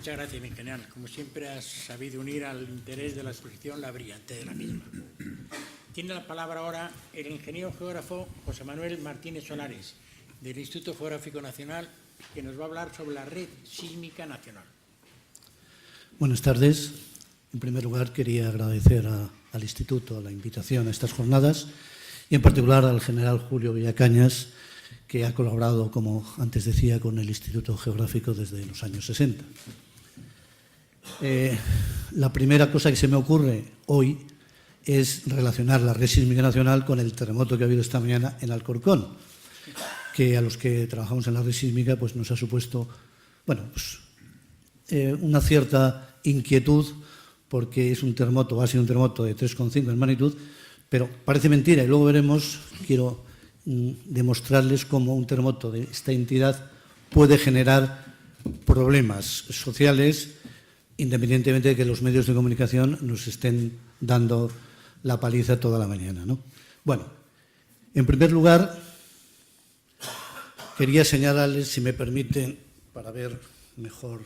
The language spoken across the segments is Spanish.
Muchas gracias, mi general. Como siempre, has sabido unir al interés de la exposición la brillantez de la misma. Tiene la palabra ahora el ingeniero geógrafo José Manuel Martínez Solares, del Instituto Geográfico Nacional, que nos va a hablar sobre la Red Sísmica Nacional. Buenas tardes. En primer lugar, quería agradecer al Instituto la invitación a estas jornadas y, en particular, al general Julio Villacañas, que ha colaborado, como antes decía, con el Instituto Geográfico desde los años 60. La primera cosa que se me ocurre hoy es relacionar la Red Sísmica Nacional con el terremoto que ha habido esta mañana en Alcorcón, que a los que trabajamos en la Red Sísmica pues nos ha supuesto una cierta inquietud, porque es un terremoto, ha sido un terremoto de 3,5 en magnitud, pero parece mentira, y luego veremos, quiero demostrarles cómo un terremoto de esta entidad puede generar problemas sociales, independientemente de que los medios de comunicación nos estén dando la paliza toda la mañana, ¿no? Bueno, en primer lugar, quería señalarles, si me permiten, para ver mejor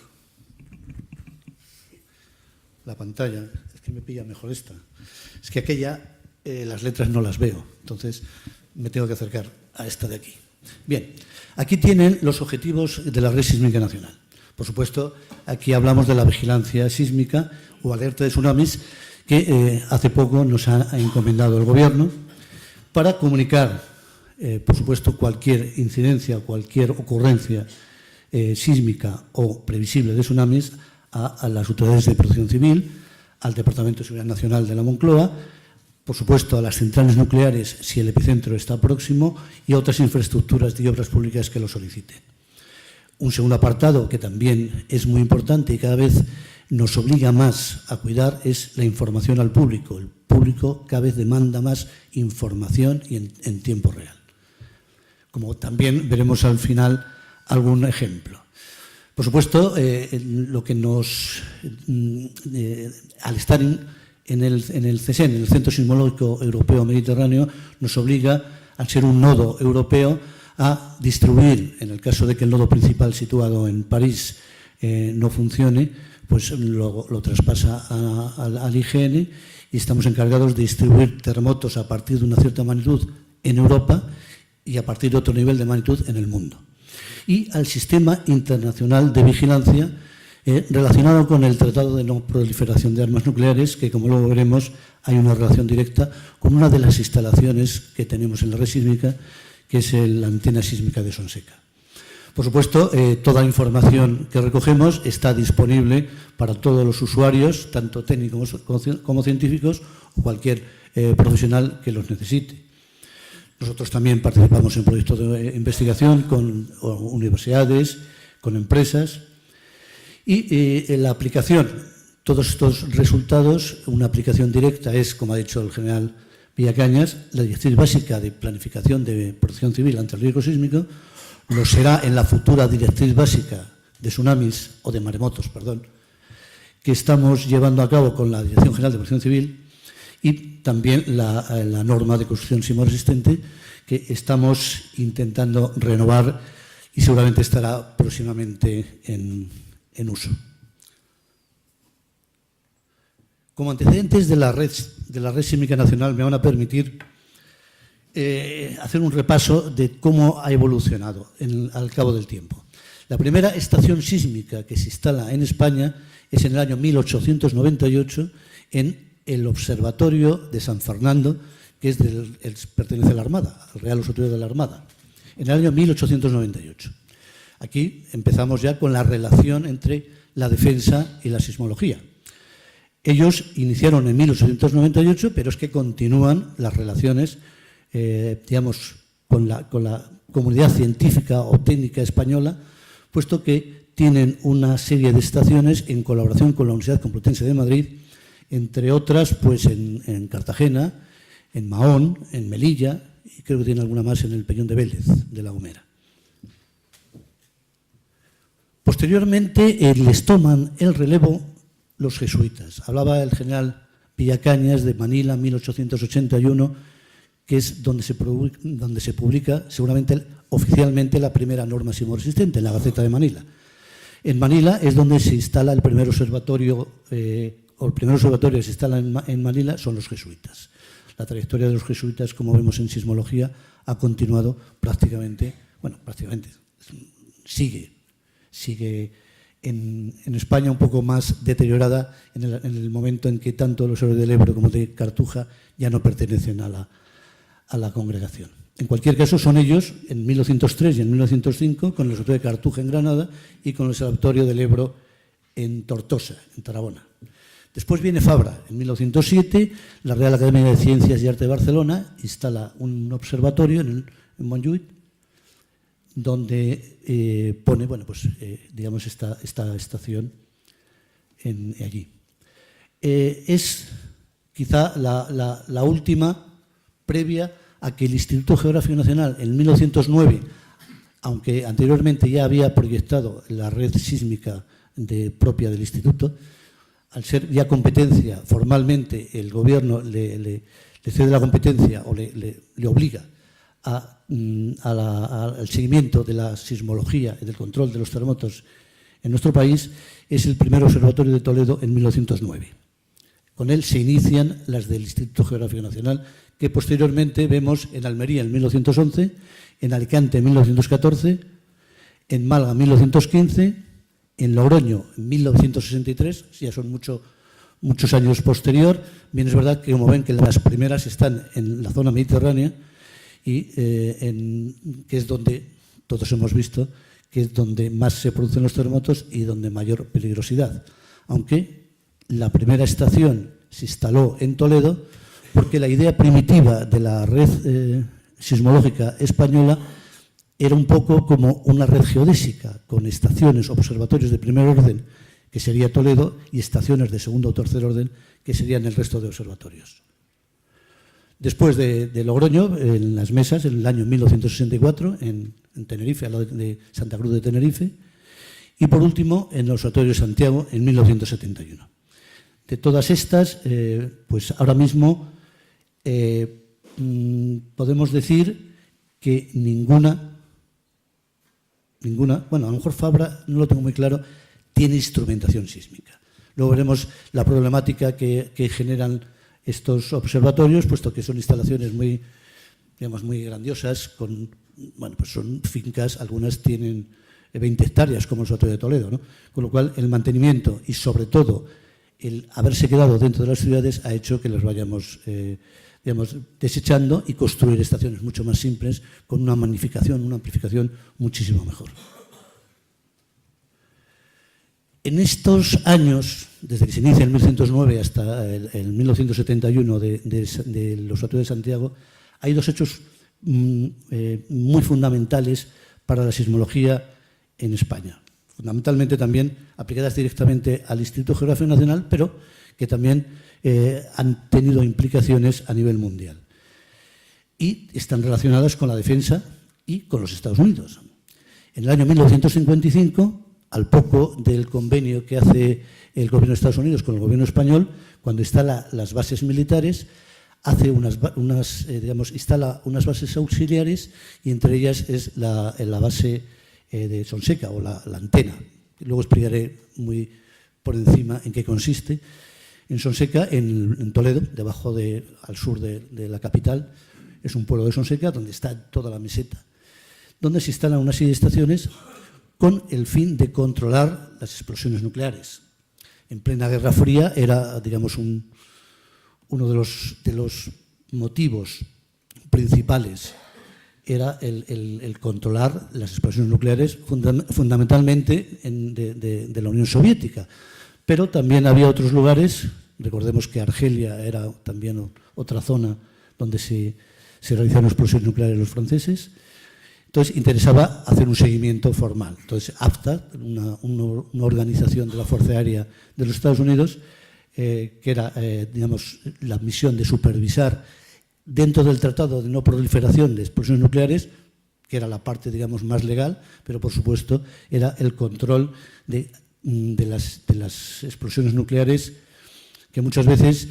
la pantalla, es que me pilla mejor esta, es que aquella, las letras no las veo, entonces me tengo que acercar a esta de aquí. Bien, aquí tienen los objetivos de la Red Sísmica Nacional. Por supuesto, aquí hablamos de la vigilancia sísmica o alerta de tsunamis que hace poco nos ha encomendado el Gobierno para comunicar, por supuesto, cualquier incidencia o cualquier ocurrencia sísmica o previsible de tsunamis a las autoridades de protección civil, al Departamento de Seguridad Nacional de la Moncloa, por supuesto a las centrales nucleares si el epicentro está próximo y a otras infraestructuras y obras públicas que lo soliciten. Un segundo apartado que también es muy importante y cada vez nos obliga más a cuidar es la información al público. El público cada vez demanda más información y en tiempo real. Como también veremos al final algún ejemplo. Por supuesto, lo que al estar en el CSEN, en el Centro Sismológico Europeo Mediterráneo, nos obliga, al ser un nodo europeo, a distribuir, en el caso de que el nodo principal situado en París no funcione, pues lo traspasa al IGN y estamos encargados de distribuir terremotos a partir de una cierta magnitud en Europa y a partir de otro nivel de magnitud en el mundo. Y al Sistema Internacional de Vigilancia relacionado con el Tratado de No Proliferación de Armas Nucleares, que, como luego veremos, hay una relación directa con una de las instalaciones que tenemos en la red sísmica, que es la antena sísmica de Sonseca. Por supuesto, toda la información que recogemos está disponible para todos los usuarios, tanto técnicos como científicos, o cualquier profesional que los necesite. Nosotros también participamos en proyectos de investigación con universidades, con empresas. Y la aplicación, todos estos resultados, una aplicación directa es, como ha dicho el general Villacañas, la Directriz Básica de Planificación de Protección Civil ante el Riesgo Sísmico, lo será en la futura Directriz Básica de Tsunamis, o de Maremotos, perdón, que estamos llevando a cabo con la Dirección General de Protección Civil, y también la norma de construcción sismoresistente que estamos intentando renovar y seguramente estará próximamente en uso. Como antecedentes de la red sísmica nacional me van a permitir hacer un repaso de cómo ha evolucionado al cabo del tiempo. La primera estación sísmica que se instala en España es en el año 1898 en el Observatorio de San Fernando, que pertenece a la Armada, al Real Observatorio de la Armada, en el año 1898. Aquí empezamos ya con la relación entre la defensa y la sismología. Ellos iniciaron en 1898, pero es que continúan las relaciones, con la comunidad científica o técnica española, puesto que tienen una serie de estaciones en colaboración con la Universidad Complutense de Madrid, entre otras pues en Cartagena, en Mahón, en Melilla, y creo que tiene alguna más en el Peñón de Vélez, de La Gomera. Posteriormente les toman el relevo los jesuitas. Hablaba el general Villacañas de Manila, 1881, que es donde se publica seguramente oficialmente la primera norma sismoresistente, en la Gaceta de Manila. En Manila es donde se instala el primer observatorio, o el primer observatorio que se instala en Manila son los jesuitas. La trayectoria de los jesuitas, como vemos en sismología, ha continuado prácticamente, sigue en España un poco más deteriorada en el momento en que tanto los héroes del Ebro como de Cartuja ya no pertenecen a la congregación. En cualquier caso, son ellos, en 1903 y en 1905, con el Observatorio de Cartuja en Granada y con el Observatorio del Ebro en Tortosa, en Tarragona. Después viene Fabra. En 1907, la Real Academia de Ciencias y Arte de Barcelona instala un observatorio en Montjuïc, donde pone, digamos, esta estación allí. Es quizá la última previa a que el Instituto Geográfico Nacional en 1909, aunque anteriormente ya había proyectado la red sísmica propia del Instituto, al ser ya competencia formalmente, el gobierno le cede la competencia o le obliga al seguimiento de la sismología y del control de los terremotos en nuestro país, es el primer observatorio de Toledo en 1909. Con él se inician las del Instituto Geográfico Nacional, que posteriormente vemos en Almería en 1911, en Alicante en 1914, en Málaga en 1915, en Logroño en 1963, ya son muchos años posterior. Bien es verdad que, como ven, que las primeras están en la zona mediterránea y que es donde todos hemos visto que es donde más se producen los terremotos y donde mayor peligrosidad. Aunque la primera estación se instaló en Toledo porque la idea primitiva de la red sismológica española era un poco como una red geodésica, con estaciones, observatorios de primer orden, que sería Toledo, y estaciones de segundo o tercer orden, que serían el resto de observatorios. Después de Logroño, en las mesas, en el año 1964, en Tenerife, al lado de Santa Cruz de Tenerife, y por último, en el Observatorio de Santiago, en 1971. De todas estas, pues ahora mismo podemos decir que ninguna, bueno, a lo mejor Fabra, no lo tengo muy claro, tiene instrumentación sísmica. Luego veremos la problemática que generan estos observatorios, puesto que son instalaciones muy grandiosas, pues son fincas, algunas tienen 20 hectáreas, como el Observatorio de Toledo, ¿no? Con lo cual el mantenimiento y sobre todo el haberse quedado dentro de las ciudades ha hecho que los vayamos desechando y construir estaciones mucho más simples, con una magnificación, una amplificación muchísimo mejor. En estos años, desde que se inicia en 1909 hasta el 1971 del Observatorio de Santiago, hay dos hechos muy fundamentales para la sismología en España. Fundamentalmente también aplicadas directamente al Instituto Geográfico Nacional, pero que también han tenido implicaciones a nivel mundial. Y están relacionadas con la defensa y con los Estados Unidos. En el año 1955, al poco del convenio que hace el gobierno de Estados Unidos con el gobierno español, cuando instala las bases militares, hace instala unas bases auxiliares, y entre ellas es la base de Sonseca, o la antena. Luego explicaré muy por encima en qué consiste. En Sonseca, en Toledo, al sur de la capital, es un pueblo de Sonseca donde está toda la meseta, donde se instalan una serie de estaciones con el fin de controlar las explosiones nucleares. En plena Guerra Fría era, digamos, uno de los motivos principales era el controlar las explosiones nucleares, fundamentalmente de la Unión Soviética. Pero también había otros lugares, recordemos que Argelia era también otra zona donde se realizaron explosiones nucleares los franceses. Entonces interesaba hacer un seguimiento formal. Entonces AFTA, una organización de la Fuerza Aérea de los Estados Unidos, que era la misión de supervisar dentro del Tratado de No Proliferación de Explosiones Nucleares, que era la parte más legal, pero por supuesto era el control de las explosiones nucleares, que muchas veces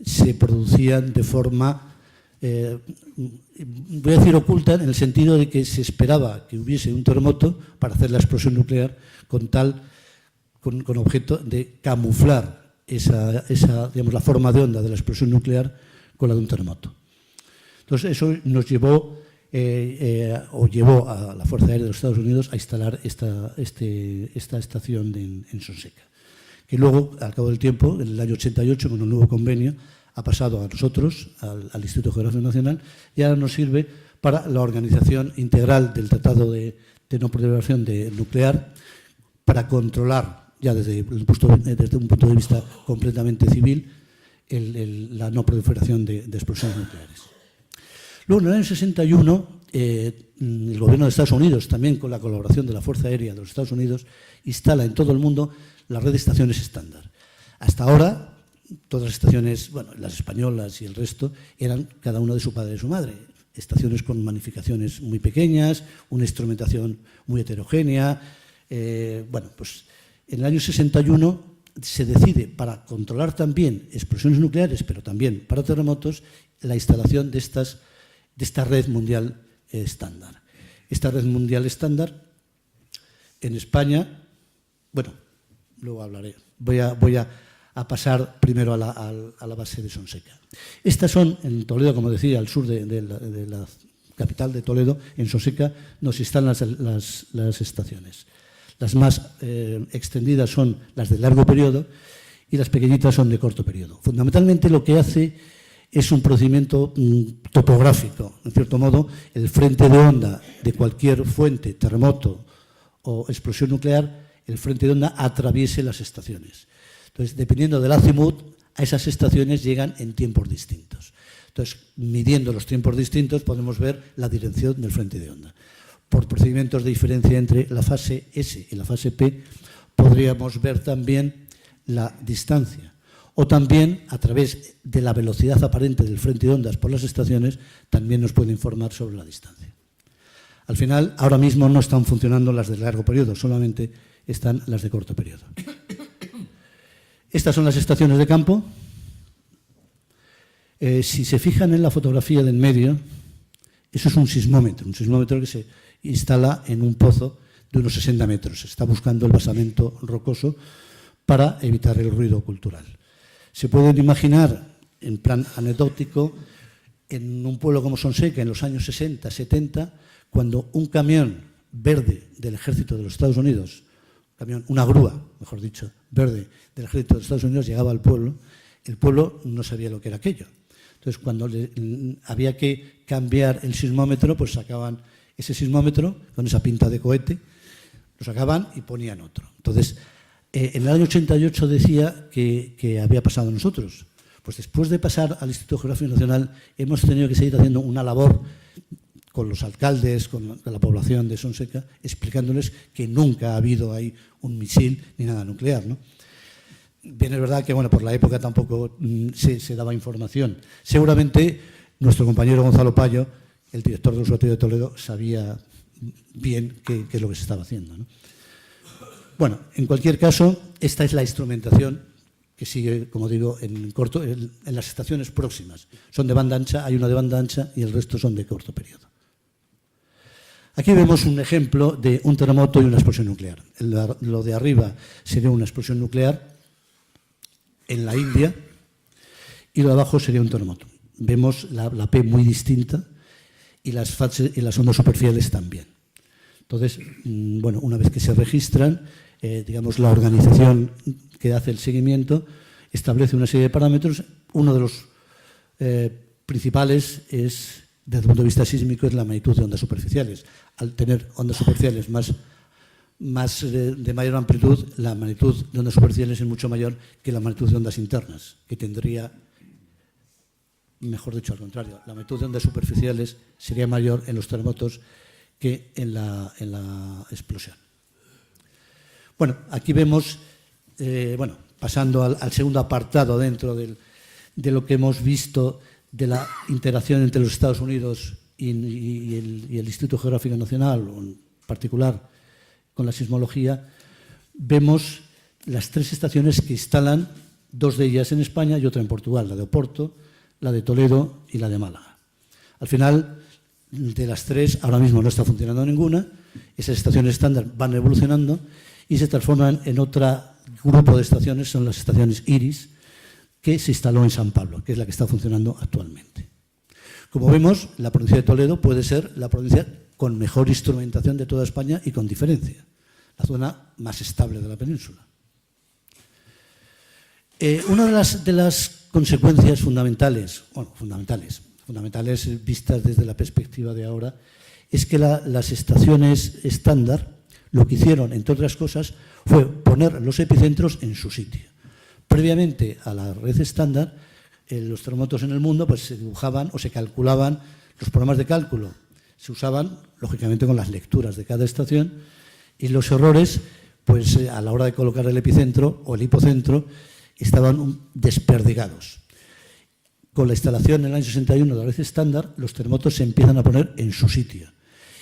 se producían de forma voy a decir oculta, en el sentido de que se esperaba que hubiese un terremoto para hacer la explosión nuclear con objeto de camuflar digamos, la forma de onda de la explosión nuclear con la de un terremoto. Entonces, eso nos llevó a la Fuerza Aérea de los Estados Unidos a instalar esta estación en Sonseca, que luego, al cabo del tiempo, en el año 88, con un nuevo convenio, ha pasado a nosotros, al Instituto Geográfico Nacional, y ahora nos sirve para la organización integral del Tratado de No Proliferación Nuclear, para controlar, ya desde un punto de vista completamente civil, la no proliferación de explosiones nucleares. Luego, en el año 61, el gobierno de Estados Unidos, también con la colaboración de la Fuerza Aérea de los Estados Unidos, instala en todo el mundo la red de estaciones estándar. Hasta ahora, todas las estaciones, bueno, las españolas y el resto, eran cada una de su padre y su madre. Estaciones con magnificaciones muy pequeñas, una instrumentación muy heterogénea. Bueno, pues en el año 61 se decide, para controlar también explosiones nucleares, pero también para terremotos, la instalación de esta red mundial estándar. Esta red mundial estándar, en España, bueno, luego hablaré. Voy a pasar primero a la base de Sonseca. Estas son, en Toledo, como decía, al sur de la capital de Toledo, en Sonseca, nos instalan las estaciones. Las más extendidas son las de largo periodo y las pequeñitas son de corto periodo. Fundamentalmente lo que hace es un procedimiento topográfico. En cierto modo, el frente de onda de cualquier fuente, terremoto o explosión nuclear, el frente de onda atraviese las estaciones. Entonces, dependiendo del azimut, a esas estaciones llegan en tiempos distintos. Entonces, midiendo los tiempos distintos, podemos ver la dirección del frente de onda. Por procedimientos de diferencia entre la fase S y la fase P, podríamos ver también la distancia. O también, a través de la velocidad aparente del frente de ondas por las estaciones, también nos puede informar sobre la distancia. Al final, ahora mismo no están funcionando las de largo periodo, solamente están las de corto periodo. Estas son las estaciones de campo. Si se fijan en la fotografía del medio, eso es un sismómetro que se instala en un pozo de unos 60 metros. Se está buscando el basamento rocoso para evitar el ruido cultural. Se pueden imaginar, en plan anecdótico, en un pueblo como Sonseca, en los años 60, 70, cuando un camión verde del ejército de los Estados Unidos, una grúa, mejor dicho, verde del ejército de los Estados Unidos llegaba al pueblo, el pueblo no sabía lo que era aquello. Entonces, cuando había que cambiar el sismómetro, pues sacaban ese sismómetro con esa pinta de cohete, lo sacaban y ponían otro. Entonces, en el año 88 decía que había pasado a nosotros. Pues después de pasar al Instituto Geográfico Nacional, hemos tenido que seguir haciendo una labor con los alcaldes, con la población de Sonseca, explicándoles que nunca ha habido ahí un misil ni nada nuclear, ¿no? Bien, es verdad que, bueno, por la época tampoco se daba información. Seguramente nuestro compañero Gonzalo Payo, el director del Observatorio de Toledo, sabía bien qué es lo que se estaba haciendo, ¿no? Bueno, en cualquier caso, esta es la instrumentación que sigue, como digo, en las estaciones próximas. Son de banda ancha, hay una de banda ancha y el resto son de corto periodo. Aquí vemos un ejemplo de un terremoto y una explosión nuclear. Lo de arriba sería una explosión nuclear en la India y lo de abajo sería un terremoto. Vemos la P muy distinta y las ondas superficiales también. Entonces, bueno, una vez que se registran, digamos, la organización que hace el seguimiento establece una serie de parámetros. Uno de los principales es, desde el punto de vista sísmico, es la magnitud de ondas superficiales. Al tener ondas superficiales de mayor amplitud, la magnitud de ondas superficiales es mucho mayor que la magnitud de ondas internas, que tendría, mejor dicho, al contrario, la magnitud de ondas superficiales sería mayor en los terremotos que en la explosión. Bueno, aquí vemos, pasando al segundo apartado dentro de lo que hemos visto de la interacción entre los Estados Unidos y el Instituto Geográfico Nacional, o en particular con la sismología, vemos las tres estaciones que instalan, dos de ellas en España y otra en Portugal, la de Oporto, la de Toledo y la de Málaga. Al final, de las tres, ahora mismo no está funcionando ninguna. Esas estaciones estándar van evolucionando y se transforman en otro grupo de estaciones, son las estaciones Iris, que se instaló en San Pablo, que es la que está funcionando actualmente. Como vemos, la provincia de Toledo puede ser la provincia con mejor instrumentación de toda España y con diferencia, la zona más estable de la península. Una de las consecuencias fundamentales vistas desde la perspectiva de ahora, es que las estaciones estándar lo que hicieron, entre otras cosas, fue poner los epicentros en su sitio. Previamente a la red estándar, los terremotos en el mundo pues, se dibujaban o se calculaban, los programas de cálculo se usaban, lógicamente, con las lecturas de cada estación, y los errores, pues a la hora de colocar el epicentro o el hipocentro, estaban desperdigados. Con la instalación en el año 61 de la red estándar, los terremotos se empiezan a poner en su sitio.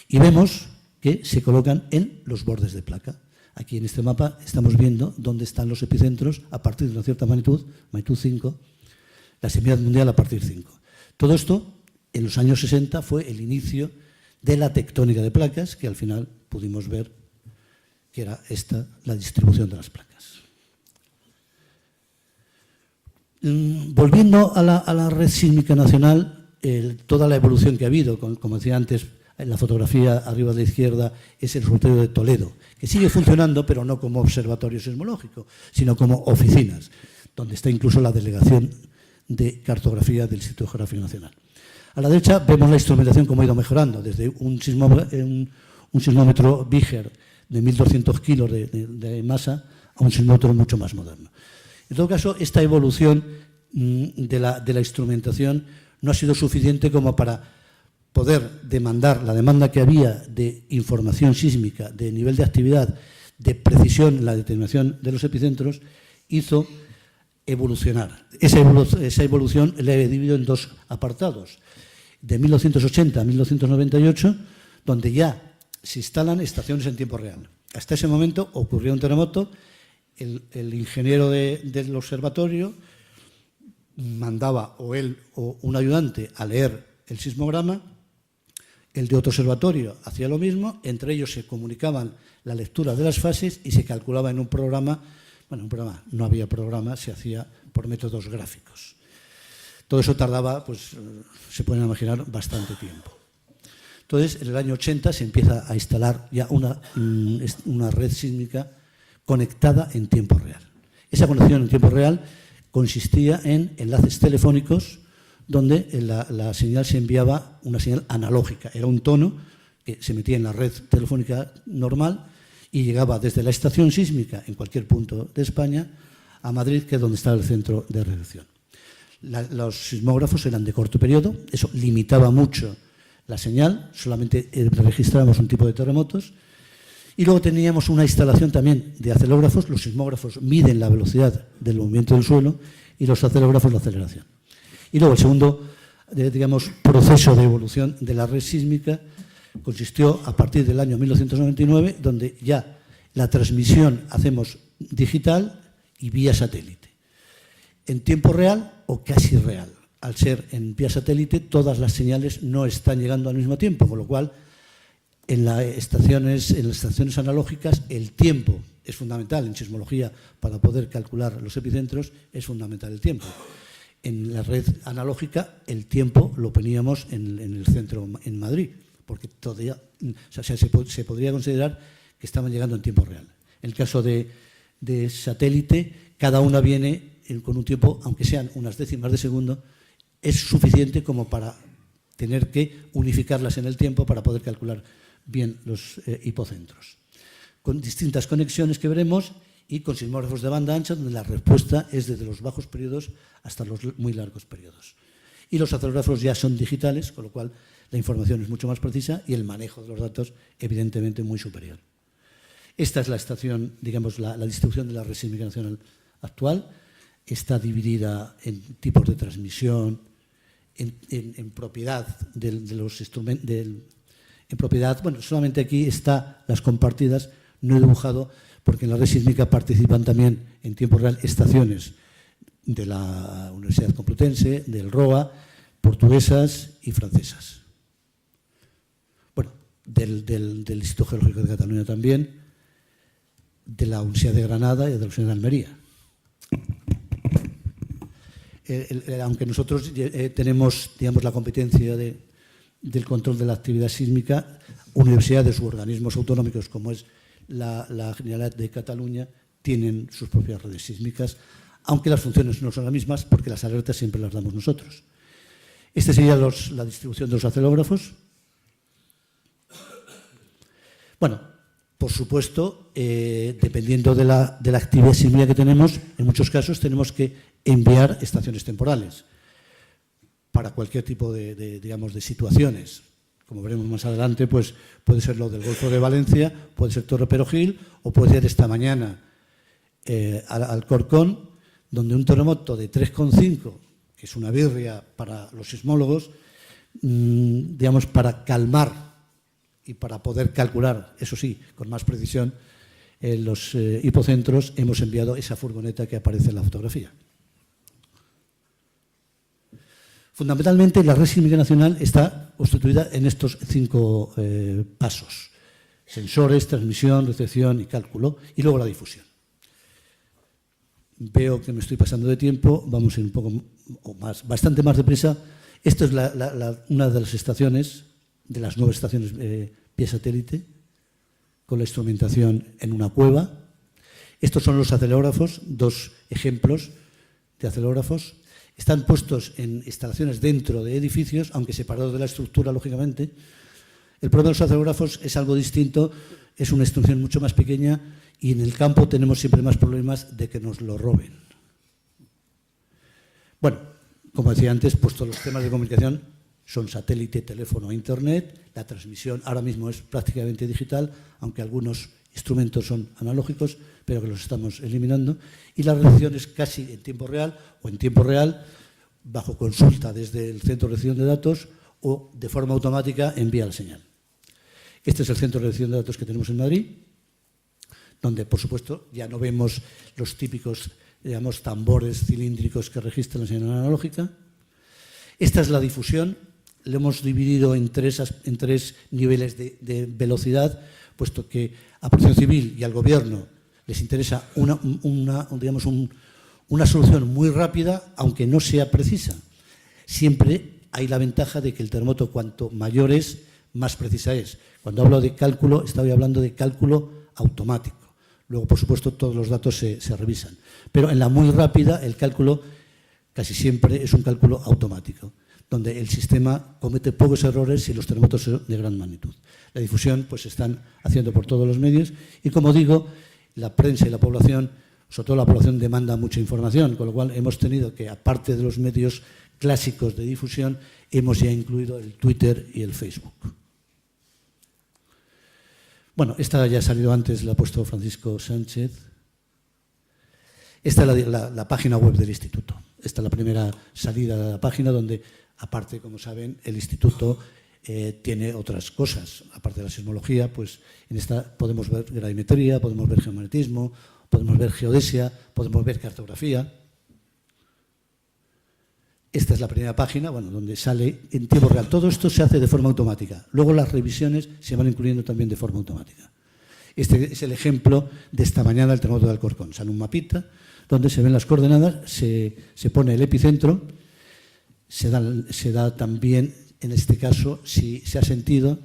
Y vemos que se colocan en los bordes de placa. Aquí en este mapa estamos viendo dónde están los epicentros a partir de una cierta magnitud 5, la seismicidad mundial a partir de 5. Todo esto, en los años 60, fue el inicio de la tectónica de placas, que al final pudimos ver que era esta la distribución de las placas. Volviendo a la red sísmica nacional, toda la evolución que ha habido, como decía antes, en la fotografía arriba a la izquierda es el observatorio de Toledo, que sigue funcionando, pero no como observatorio sismológico, sino como oficinas, donde está incluso la delegación de cartografía del Instituto Geográfico Nacional. A la derecha vemos la instrumentación cómo ha ido mejorando, desde un sismómetro Bigger de 1.200 kilos de masa a un sismómetro mucho más moderno. En todo caso, esta evolución de la instrumentación no ha sido suficiente como para poder demandar la demanda que había de información sísmica, de nivel de actividad, de precisión en la determinación de los epicentros, hizo evolucionar. Esa evolución la he dividido en dos apartados. De 1980 a 1998, donde ya se instalan estaciones en tiempo real. Hasta ese momento ocurrió un terremoto, el ingeniero del observatorio mandaba o él o un ayudante a leer el sismograma, el de otro observatorio hacía lo mismo, entre ellos se comunicaban la lectura de las fases y se calculaba en un programa, no había programa, se hacía por métodos gráficos. Todo eso tardaba, pues se pueden imaginar, bastante tiempo. Entonces, en el año 80 se empieza a instalar ya una red sísmica conectada en tiempo real. Esa conexión en tiempo real consistía en enlaces telefónicos donde la señal se enviaba una señal analógica. Era un tono que se metía en la red telefónica normal y llegaba desde la estación sísmica en cualquier punto de España a Madrid, que es donde estaba el centro de recepción. Los sismógrafos eran de corto periodo, eso limitaba mucho la señal, solamente registrábamos un tipo de terremotos. Y luego teníamos una instalación también de acelógrafos. Los sismógrafos miden la velocidad del movimiento del suelo y los acelógrafos la aceleración. Y luego el segundo, proceso de evolución de la red sísmica consistió a partir del año 1999, donde ya la transmisión hacemos digital y vía satélite. En tiempo real o casi real. Al ser en vía satélite, todas las señales no están llegando al mismo tiempo, con lo cual en las estaciones analógicas el tiempo es fundamental. En sismología, para poder calcular los epicentros, es fundamental el tiempo. En la red analógica el tiempo lo poníamos en el centro, en Madrid, porque todavía se podría considerar que estaban llegando en tiempo real. En el caso de satélite, cada una viene con un tiempo, aunque sean unas décimas de segundo, es suficiente como para tener que unificarlas en el tiempo para poder calcular bien los hipocentros. Con distintas conexiones que veremos y con sismógrafos de banda ancha, donde la respuesta es desde los bajos periodos hasta los muy largos periodos. Y los acelógrafos ya son digitales, con lo cual la información es mucho más precisa y el manejo de los datos, evidentemente, muy superior. Esta es la estación, digamos, la distribución de la red sísmica nacional actual. Está dividida en tipos de transmisión, en propiedad de los instrumentos, en propiedad. Bueno, solamente aquí están las compartidas, no he dibujado, porque en la red sísmica participan también en tiempo real estaciones de la Universidad Complutense, del ROA, portuguesas y francesas. Bueno, del Instituto Geológico de Cataluña también, de la Universidad de Granada y de la Universidad de Almería. Aunque nosotros tenemos, digamos, la competencia del control de la actividad sísmica, universidades u organismos autonómicos como es la Generalitat de Cataluña tienen sus propias redes sísmicas, aunque las funciones no son las mismas porque las alertas siempre las damos nosotros. Esta sería la distribución de los acelerógrafos. Bueno, por supuesto, dependiendo de la actividad sísmica que tenemos, en muchos casos tenemos que enviar estaciones temporales para cualquier tipo digamos, de situaciones. Como veremos más adelante, pues puede ser lo del Golfo de Valencia, puede ser Torre Perojil o puede ser esta mañana Alcorcón, donde un terremoto de 3,5, que es una birria para los sismólogos, digamos, para calmar y para poder calcular, eso sí, con más precisión, los hipocentros, hemos enviado esa furgoneta que aparece en la fotografía. Fundamentalmente, la red sísmica nacional está constituida en estos 5 pasos: sensores, transmisión, recepción y cálculo, y luego la difusión. Veo que me estoy pasando de tiempo, vamos a ir un poco o más, bastante más deprisa. Esta es una de las estaciones, de las 9 estaciones vía satélite, con la instrumentación en una cueva. Estos son los acelerógrafos, 2 ejemplos de acelerógrafos. Están puestos en instalaciones dentro de edificios, aunque separados de la estructura, lógicamente. El problema de los acelerógrafos es algo distinto, es una instrucción mucho más pequeña y en el campo tenemos siempre más problemas de que nos lo roben. Bueno, como decía antes, pues todos los temas de comunicación son satélite, teléfono e internet. La transmisión ahora mismo es prácticamente digital, aunque algunos instrumentos son analógicos, pero que los estamos eliminando. Y la recepción es casi en tiempo real o en tiempo real, bajo consulta desde el centro de recepción de datos o de forma automática envía la señal. Este es el centro de recepción de datos que tenemos en Madrid, donde, por supuesto, ya no vemos los típicos, digamos, tambores cilíndricos que registran la señal analógica. Esta es la difusión. Lo hemos dividido en tres niveles de velocidad, puesto que a Protección Civil y al Gobierno les interesa una solución muy rápida, aunque no sea precisa. Siempre hay la ventaja de que el terremoto, cuanto mayor es, más precisa es. Cuando hablo de cálculo, estoy hablando de cálculo automático. Luego, por supuesto, todos los datos se revisan. Pero en la muy rápida, el cálculo casi siempre es un cálculo automático, donde el sistema comete pocos errores y los terremotos son de gran magnitud. La difusión, pues, se están haciendo por todos los medios y, como digo, la prensa y la población, sobre todo la población, demanda mucha información, con lo cual hemos tenido que, aparte de los medios clásicos de difusión, hemos ya incluido el Twitter y el Facebook. Bueno, esta ya ha salido antes, la ha puesto Francisco Sánchez. Esta es la página web del Instituto. Esta es la primera salida de la página, donde, aparte, como saben, el Instituto tiene otras cosas. Aparte de la sismología, pues en esta podemos ver gravimetría, podemos ver geomagnetismo, podemos ver geodesia, podemos ver cartografía. Esta es la primera página, bueno, donde sale en tiempo real. Todo esto se hace de forma automática. Luego las revisiones se van incluyendo también de forma automática. Este es el ejemplo de esta mañana del terremoto de Alcorcón. Sale un mapita donde se ven las coordenadas, se pone el epicentro, se da también, en este caso, si se ha sentido,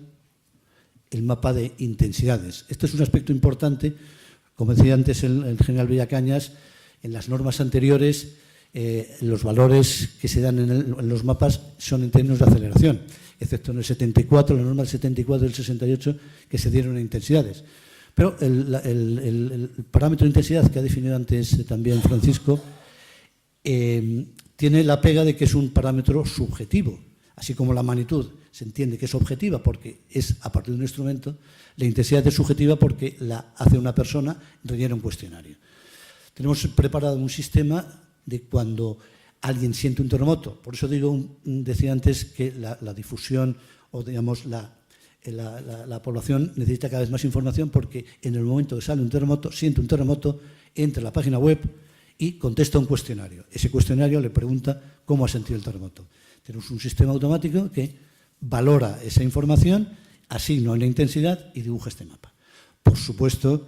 el mapa de intensidades. Este es un aspecto importante. Como decía antes el general Villacañas, en las normas anteriores, los valores que se dan en los mapas son en términos de aceleración, excepto en el 74, la norma del 74 y del 68, que se dieron en intensidades. Pero el parámetro de intensidad que ha definido antes también Francisco tiene la pega de que es un parámetro subjetivo. Así como la magnitud se entiende que es objetiva porque es a partir de un instrumento, la intensidad es subjetiva porque la hace una persona, rellena un cuestionario. Tenemos preparado un sistema de cuando alguien siente un terremoto. Por eso decía antes que la difusión o, digamos, la población necesita cada vez más información, porque en el momento que sale un terremoto, siente un terremoto, entra a la página web y contesta un cuestionario. Ese cuestionario le pregunta cómo ha sentido el terremoto. Tenemos un sistema automático que valora esa información, asigna una intensidad y dibuja este mapa. Por supuesto,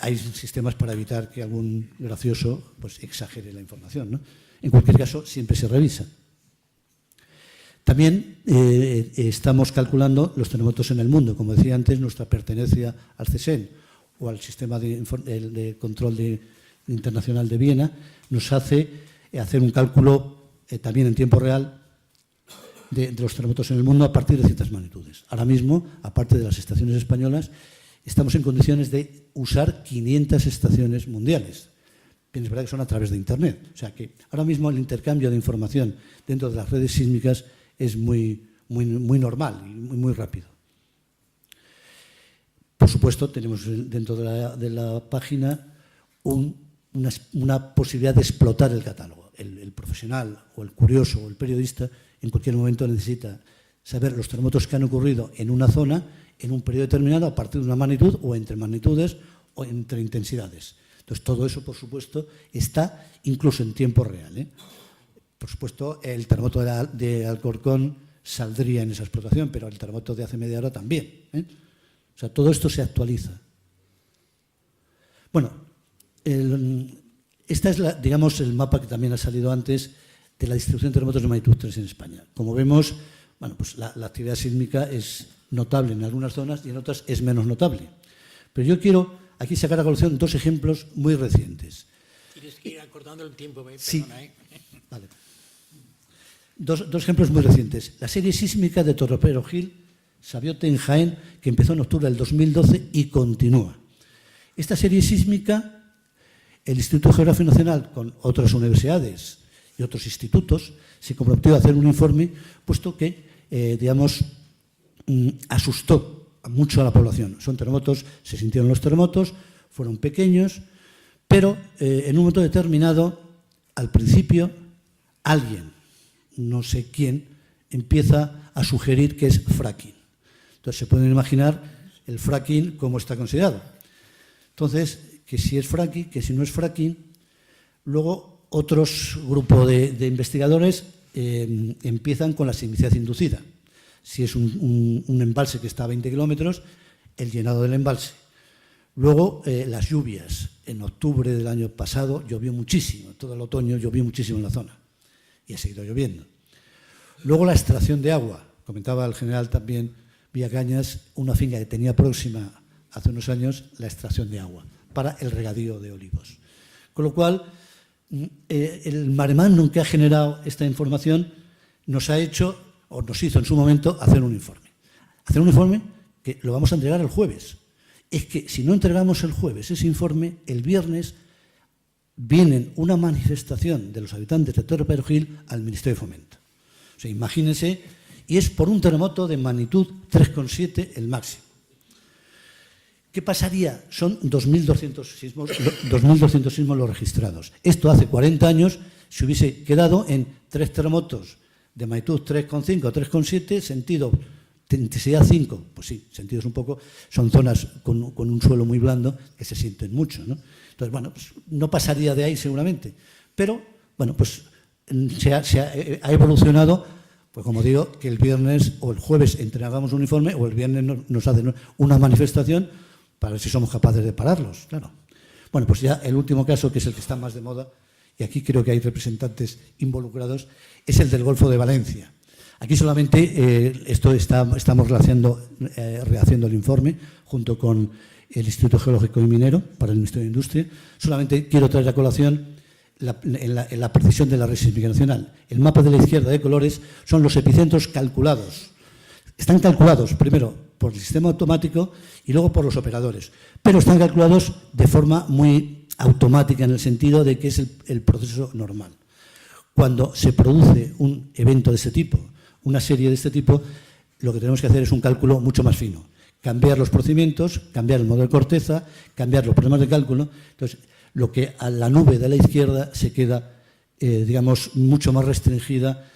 hay sistemas para evitar que algún gracioso pues, exagere la información, ¿no? En cualquier caso, siempre se revisa. También estamos calculando los terremotos en el mundo. Como decía antes, nuestra pertenencia al CSEN o al sistema de control internacional de Viena nos hace hacer un cálculo también en tiempo real de los terremotos en el mundo a partir de ciertas magnitudes. Ahora mismo, aparte de las estaciones españolas, estamos en condiciones de usar 500 estaciones mundiales. Bien, es verdad que son a través de Internet. O sea que ahora mismo el intercambio de información dentro de las redes sísmicas es muy normal y muy rápido. Por supuesto, tenemos dentro de la página una posibilidad de explotar el catálogo. El profesional o el curioso o el periodista en cualquier momento necesita saber los terremotos que han ocurrido en una zona en un periodo determinado a partir de una magnitud o entre magnitudes o entre intensidades. Entonces, todo eso, por supuesto, está incluso en tiempo real, ¿eh? Por supuesto, el terremoto de Alcorcón saldría en esa explotación, pero el terremoto de hace media hora también, ¿eh? O sea, todo esto se actualiza. Bueno, esta es, digamos, el mapa que también ha salido antes de la distribución de terremotos de magnitud 3 en España. Como vemos, bueno, pues la actividad sísmica es notable en algunas zonas y en otras es menos notable. Pero yo quiero aquí sacar a colación dos ejemplos muy recientes. Tienes que ir acordando el tiempo, perdona, sí. Vale. Dos ejemplos muy recientes. La serie sísmica de Torropero Gil, Sabiote en Jaén, que empezó en octubre del 2012 y continúa. Esta serie sísmica, el Instituto Geográfico Nacional, con otras universidades y otros institutos, se comprometió a hacer un informe, puesto que, digamos, asustó mucho a la población. Son terremotos, se sintieron los terremotos, fueron pequeños, pero en un momento determinado, al principio, alguien, no sé quién, empieza a sugerir que es fracking. Entonces se pueden imaginar el fracking cómo está considerado. Entonces, que si es fracking, que si no es fracking. Luego, otros grupos de investigadores empiezan con la sismicidad inducida. Si es un embalse que está a 20 kilómetros, el llenado del embalse. Luego, las lluvias. En octubre del año pasado llovió muchísimo, todo el otoño llovió muchísimo en la zona y ha seguido lloviendo. Luego, la extracción de agua. Comentaba el general también Villacañas, una finca que tenía próxima hace unos años la extracción de agua para el regadío de olivos. Con lo cual, el mare magnum que ha generado esta información nos ha hecho, o nos hizo en su momento, hacer un informe. Hacer un informe que lo vamos a entregar el jueves. Es que si no entregamos el jueves ese informe, el viernes viene una manifestación de los habitantes de Torropero Gil al Ministerio de Fomento. O sea, imagínense, y es por un terremoto de magnitud 3,7 el máximo. ¿Qué pasaría? Son 2.200 sismos los registrados. Esto hace 40 años se hubiese quedado en 3 terremotos de magnitud 3,5 o 3,7, sentido de intensidad 5. Pues sí, sentidos un poco, son zonas con un suelo muy blando que se sienten mucho, ¿no? Entonces, bueno, pues no pasaría de ahí seguramente. Pero, bueno, pues ha evolucionado, pues como digo, que el viernes o el jueves entregamos un informe o el viernes nos hacen una manifestación para ver si somos capaces de pararlos, claro. Bueno, pues ya el último caso, que es el que está más de moda, y aquí creo que hay representantes involucrados, es el del Golfo de Valencia. Aquí solamente estamos rehaciendo el informe junto con el Instituto Geológico y Minero para el Ministerio de Industria. Solamente quiero traer a colación la precisión de la red sísmica nacional. El mapa de la izquierda de colores son los epicentros calculados. Están calculados primero por el sistema automático y luego por los operadores, pero están calculados de forma muy automática en el sentido de que es el proceso normal. Cuando se produce un evento de este tipo, una serie de este tipo, lo que tenemos que hacer es un cálculo mucho más fino. Cambiar los procedimientos, cambiar el modo de corteza, cambiar los problemas de cálculo. Entonces, lo que a la nube de la izquierda se queda, digamos, mucho más restringida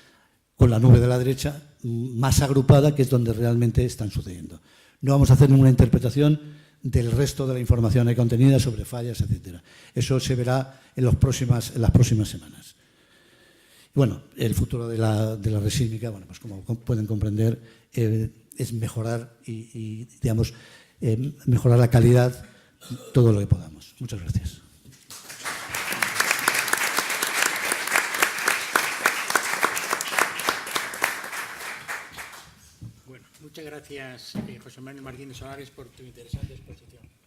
con la nube de la derecha, más agrupada, que es donde realmente están sucediendo. No vamos a hacer ninguna interpretación del resto de la información ahí contenida sobre fallas, etcétera. Eso se verá en las próximas semanas. Bueno, el futuro de la resísmica, bueno, pues como pueden comprender, es mejorar y digamos, mejorar la calidad todo lo que podamos. Muchas gracias. Bueno, muchas gracias, José Manuel Martínez Solares, por tu interesante exposición.